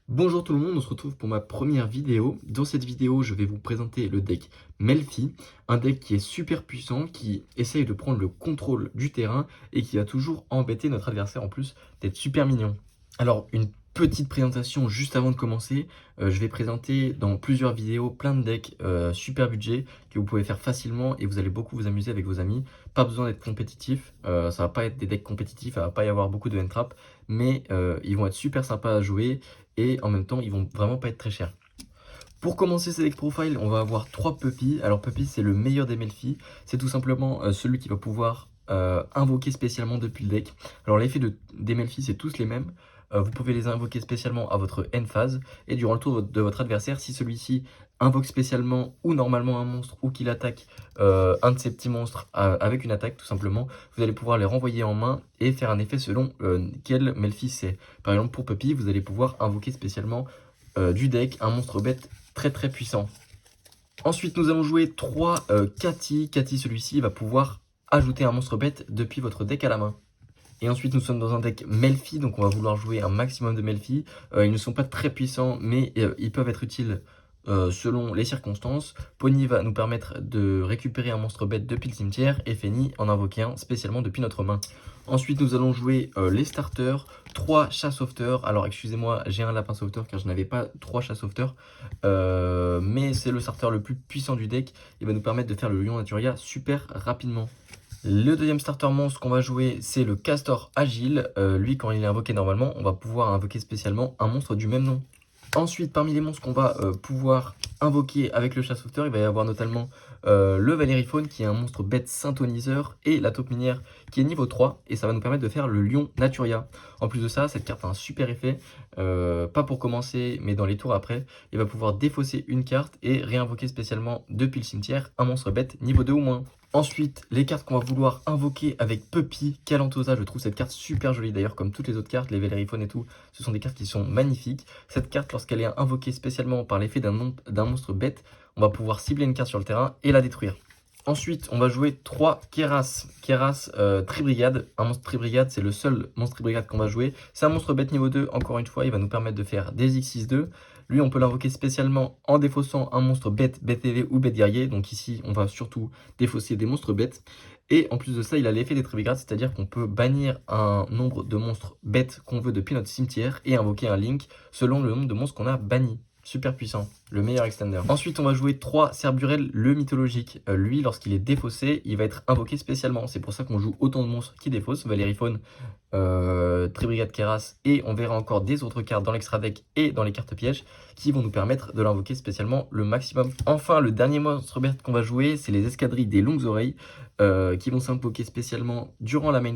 Bonjour tout le monde, on se retrouve pour ma première vidéo. Dans cette vidéo, je vais vous présenter le deck Melfi, un deck qui est super puissant, qui essaye de prendre le contrôle du terrain et qui va toujours embêter notre adversaire en plus d'être super mignon. Alors, une petite présentation juste avant de commencer. Je vais présenter dans plusieurs vidéos plein de decks super budget que vous pouvez faire facilement et vous allez beaucoup vous amuser avec vos amis. Pas besoin d'être compétitif, ça va pas être des decks compétitifs, ça va pas y avoir beaucoup de end-trap, mais ils vont être super sympas à jouer et en même temps ils vont vraiment pas être très chers. Pour commencer ces deck profile, on va avoir 3 puppies. Alors puppy, c'est le meilleur des Melfi, c'est tout simplement celui qui va pouvoir invoquer spécialement depuis le deck. Alors l'effet des Melfi, c'est tous les mêmes. Vous pouvez les invoquer spécialement à votre end phase et durant le tour de votre adversaire, si celui-ci invoque spécialement ou normalement un monstre ou qu'il attaque un de ces petits monstres avec une attaque tout simplement, vous allez pouvoir les renvoyer en main et faire un effet selon quel Melfi c'est. Par exemple pour Puppy, vous allez pouvoir invoquer spécialement du deck un monstre bête très très puissant. Ensuite nous allons jouer 3 Cathy. Cathy, celui-ci va pouvoir ajouter un monstre bête depuis votre deck à la main. Et ensuite, nous sommes dans un deck Melfi, donc on va vouloir jouer un maximum de Melfi. Ils ne sont pas très puissants, mais ils peuvent être utiles selon les circonstances. Pony va nous permettre de récupérer un monstre bête depuis le cimetière et Feni en invoquer un spécialement depuis notre main. Ensuite, nous allons jouer les starters, 3 chats sauveteurs. Alors, excusez-moi, j'ai un lapin sauveteur car je n'avais pas 3 chats sauveteurs. Mais c'est le starter le plus puissant du deck. Il va nous permettre de faire le Lion Naturia super rapidement. Le deuxième starter monstre qu'on va jouer, c'est le Castor Agile. Lui, quand il est invoqué normalement, on va pouvoir invoquer spécialement un monstre du même nom. Ensuite, parmi les monstres qu'on va pouvoir invoquer avec le chasse-sauveteur, il va y avoir notamment le Valériphone qui est un monstre bête synthoniseur et la taupe minière qui est niveau 3 et ça va nous permettre de faire le Lion Naturia. En plus de ça, cette carte a un super effet, pas pour commencer mais dans les tours après, il va pouvoir défausser une carte et réinvoquer spécialement depuis le cimetière un monstre bête niveau 2 ou moins. Ensuite, les cartes qu'on va vouloir invoquer avec Puppy, Calantosa, je trouve cette carte super jolie d'ailleurs comme toutes les autres cartes, les Valériphone et tout, ce sont des cartes qui sont magnifiques. Cette carte, lorsqu'elle est invoquée spécialement par l'effet d'un monstre bête, on va pouvoir cibler une carte sur le terrain et la détruire. Ensuite, on va jouer 3 Keras. Keras Tribrigade. Un monstre Tribrigade, c'est le seul monstre Tribrigade qu'on va jouer. C'est un monstre bête niveau 2, encore une fois, il va nous permettre de faire des X6-2. Lui, on peut l'invoquer spécialement en défaussant un monstre bête, bête EV ou bête guerrier. Donc ici, on va surtout défausser des monstres bêtes. Et en plus de ça, il a l'effet des Tribrigades, c'est-à-dire qu'on peut bannir un nombre de monstres bêtes qu'on veut depuis notre cimetière et invoquer un link selon le nombre de monstres qu'on a bannis. Super puissant, le meilleur extender. Ensuite, on va jouer 3 Cerburel, le mythologique. Lui, lorsqu'il est défaussé, il va être invoqué spécialement. C'est pour ça qu'on joue autant de monstres qui défaussent. Valériphone, Tribrigade Keras, et on verra encore des autres cartes dans l'extra deck et dans les cartes pièges qui vont nous permettre de l'invoquer spécialement le maximum. Enfin, le dernier monstre bête qu'on va jouer, c'est les escadrilles des longues oreilles qui vont s'invoquer spécialement durant la main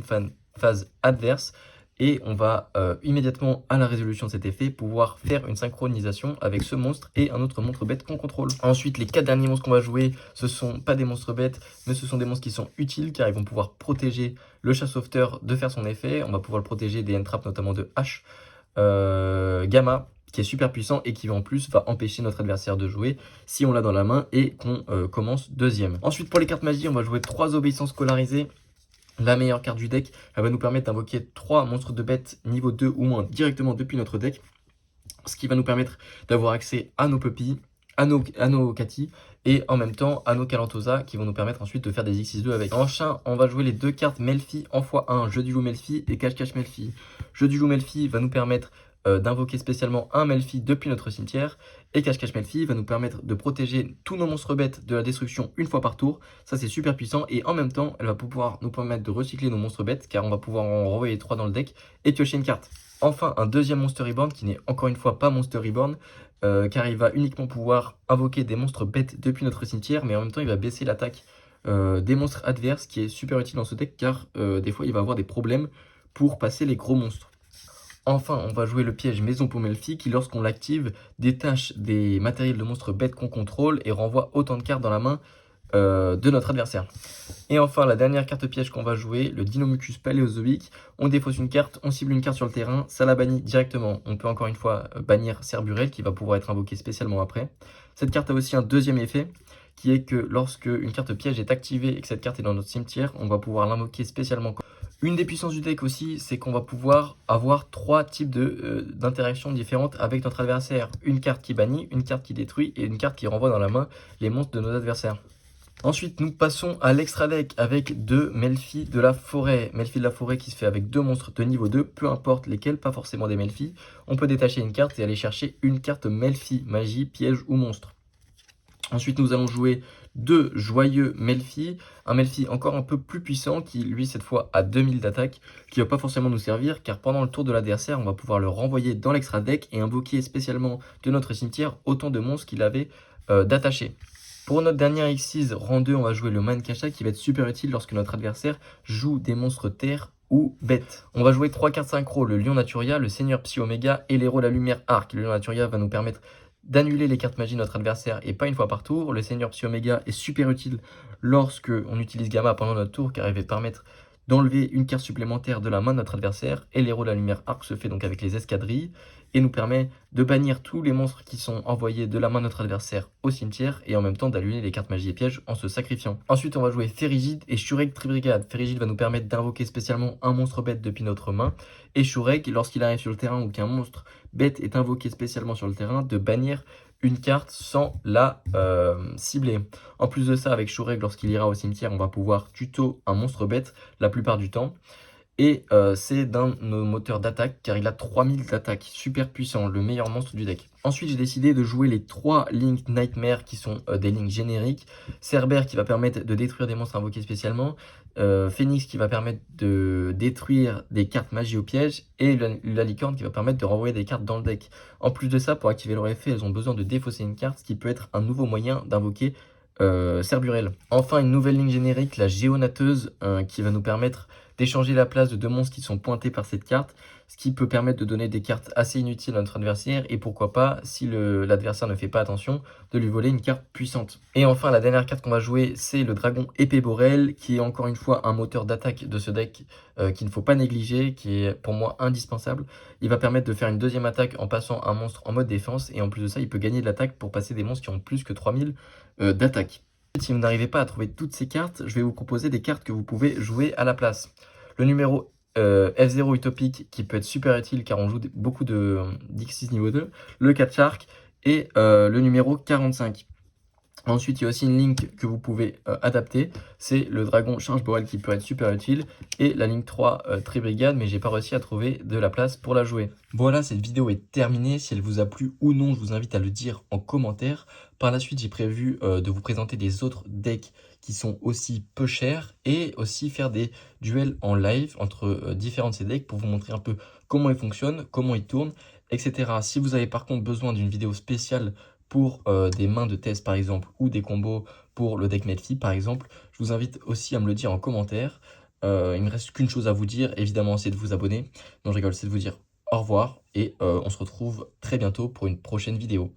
phase adverse. Et on va immédiatement à la résolution de cet effet pouvoir faire une synchronisation avec ce monstre et un autre monstre bête qu'on contrôle. Ensuite, les 4 derniers monstres qu'on va jouer, ce sont pas des monstres bêtes, mais ce sont des monstres qui sont utiles car ils vont pouvoir protéger le chat sauveteur de faire son effet. On va pouvoir le protéger des end-traps, notamment de H, Gamma, qui est super puissant et qui en plus va empêcher notre adversaire de jouer si on l'a dans la main et qu'on commence deuxième. Ensuite, pour les cartes magie, on va jouer 3 obéissances scolarisées. La meilleure carte du deck, elle va nous permettre d'invoquer 3 monstres de bête niveau 2 ou moins directement depuis notre deck. Ce qui va nous permettre d'avoir accès à nos Puppy, à nos Cathy et en même temps à nos Calantosa qui vont nous permettre ensuite de faire des X6-2 avec. En chien, on va jouer les 2 cartes Melfi en x1, Jeu du loup Melfi et Cache-Cache Melfi. Jeu du loup Melfi va nous permettre d'invoquer spécialement un Melfi depuis notre cimetière et Cache-Cache Melfi va nous permettre de protéger tous nos monstres bêtes de la destruction une fois par tour. Ça c'est super puissant et en même temps elle va pouvoir nous permettre de recycler nos monstres bêtes car on va pouvoir en renvoyer 3 dans le deck et piocher une carte. Enfin un deuxième Monster Reborn qui n'est encore une fois pas Monster Reborn car il va uniquement pouvoir invoquer des monstres bêtes depuis notre cimetière mais en même temps il va baisser l'attaque des monstres adverses qui est super utile dans ce deck car des fois il va avoir des problèmes pour passer les gros monstres. Enfin, on va jouer le piège Maison pour Melfi qui, lorsqu'on l'active, détache des matériels de monstres bêtes qu'on contrôle et renvoie autant de cartes dans la main de notre adversaire. Et enfin, la dernière carte piège qu'on va jouer, le Dinomucus paléozoïque. On défausse une carte, on cible une carte sur le terrain, ça la bannit directement. On peut encore une fois bannir Cerburel qui va pouvoir être invoqué spécialement après. Cette carte a aussi un deuxième effet qui est que lorsque une carte piège est activée et que cette carte est dans notre cimetière, on va pouvoir l'invoquer spécialement Une des puissances du deck aussi, c'est qu'on va pouvoir avoir 3 types d'interactions différentes avec notre adversaire. Une carte qui bannit, une carte qui détruit et une carte qui renvoie dans la main les monstres de nos adversaires. Ensuite, nous passons à l'extra deck avec 2 Melfi de la forêt. Melfi de la forêt qui se fait avec 2 monstres de niveau 2, peu importe lesquels, pas forcément des Melfi. On peut détacher une carte et aller chercher une carte Melfi, magie, piège ou monstre. Ensuite, nous allons jouer 2 joyeux Melfi, un Melfi encore un peu plus puissant qui, lui, cette fois, a 2000 d'attaque, qui va pas forcément nous servir, car pendant le tour de l'adversaire, on va pouvoir le renvoyer dans l'extra deck et invoquer spécialement de notre cimetière autant de monstres qu'il avait d'attachés. Pour notre dernière X6, rang 2, on va jouer le Mankasha qui va être super utile lorsque notre adversaire joue des monstres terre ou bêtes. On va jouer 3 cartes synchro, le Lion Naturia, le Seigneur Psy Omega et l'Héros de la Lumière Arc. Le Lion Naturia va nous permettre d'annuler les cartes magie de notre adversaire et pas une fois par tour. Le Seigneur Psy Omega est super utile lorsque on utilise Gamma pendant notre tour car il va permettre d'enlever une carte supplémentaire de la main de notre adversaire. Et l'Héros de la Lumière Arc se fait donc avec les escadrilles et nous permet de bannir tous les monstres qui sont envoyés de la main de notre adversaire au cimetière et en même temps d'annuler les cartes magie et pièges en se sacrifiant. Ensuite, on va jouer Ferrigide et Shurek Tribrigade. Ferrigide va nous permettre d'invoquer spécialement un monstre bête depuis notre main et Shurek, lorsqu'il arrive sur le terrain ou qu'un monstre bête est invoqué spécialement sur le terrain, de bannir une carte sans la cibler. En plus de ça, avec Shurek, lorsqu'il ira au cimetière, on va pouvoir tuto un monstre bête la plupart du temps. Et c'est d'un de nos moteurs d'attaque car il a 3000 d'attaque, super puissant, le meilleur monstre du deck. Ensuite, j'ai décidé de jouer les 3 Link Nightmare qui sont des links génériques. Cerber qui va permettre de détruire des monstres invoqués spécialement. Phoenix qui va permettre de détruire des cartes magie au piège. Et la licorne qui va permettre de renvoyer des cartes dans le deck. En plus de ça, pour activer leur effet, elles ont besoin de défausser une carte, ce qui peut être un nouveau moyen d'invoquer Cerburel. Enfin, une nouvelle ligne générique, la Géonateuse, qui va nous permettre d'échanger la place de 2 monstres qui sont pointés par cette carte, ce qui peut permettre de donner des cartes assez inutiles à notre adversaire et pourquoi pas, si l'adversaire ne fait pas attention, de lui voler une carte puissante. Et enfin, la dernière carte qu'on va jouer, c'est le Dragon Épée Borel, qui est encore une fois un moteur d'attaque de ce deck qu'il ne faut pas négliger, qui est pour moi indispensable. Il va permettre de faire une deuxième attaque en passant un monstre en mode défense et en plus de ça, il peut gagner de l'attaque pour passer des monstres qui ont plus que 3000 d'attaque. Si vous n'arrivez pas à trouver toutes ces cartes, je vais vous proposer des cartes que vous pouvez jouer à la place. Le numéro F0 Utopique qui peut être super utile car on joue beaucoup d'X6 niveau 2. Le 4 Shark et le numéro 45. Ensuite, il y a aussi une link que vous pouvez adapter, c'est le dragon Charge Borel qui peut être super utile et la ligne 3 Tribrigade, mais j'ai pas réussi à trouver de la place pour la jouer. Voilà, cette vidéo est terminée. Si elle vous a plu ou non, je vous invite à le dire en commentaire. Par la suite, j'ai prévu de vous présenter des autres decks qui sont aussi peu chers et aussi faire des duels en live entre différents de ces decks pour vous montrer un peu comment ils fonctionnent, comment ils tournent, etc. Si vous avez par contre besoin d'une vidéo spéciale pour des mains de test par exemple ou des combos pour le deck Melfi par exemple, je vous invite aussi à me le dire en commentaire. Il me reste qu'une chose à vous dire, évidemment c'est de vous abonner. Non je rigole, c'est de vous dire au revoir et on se retrouve très bientôt pour une prochaine vidéo.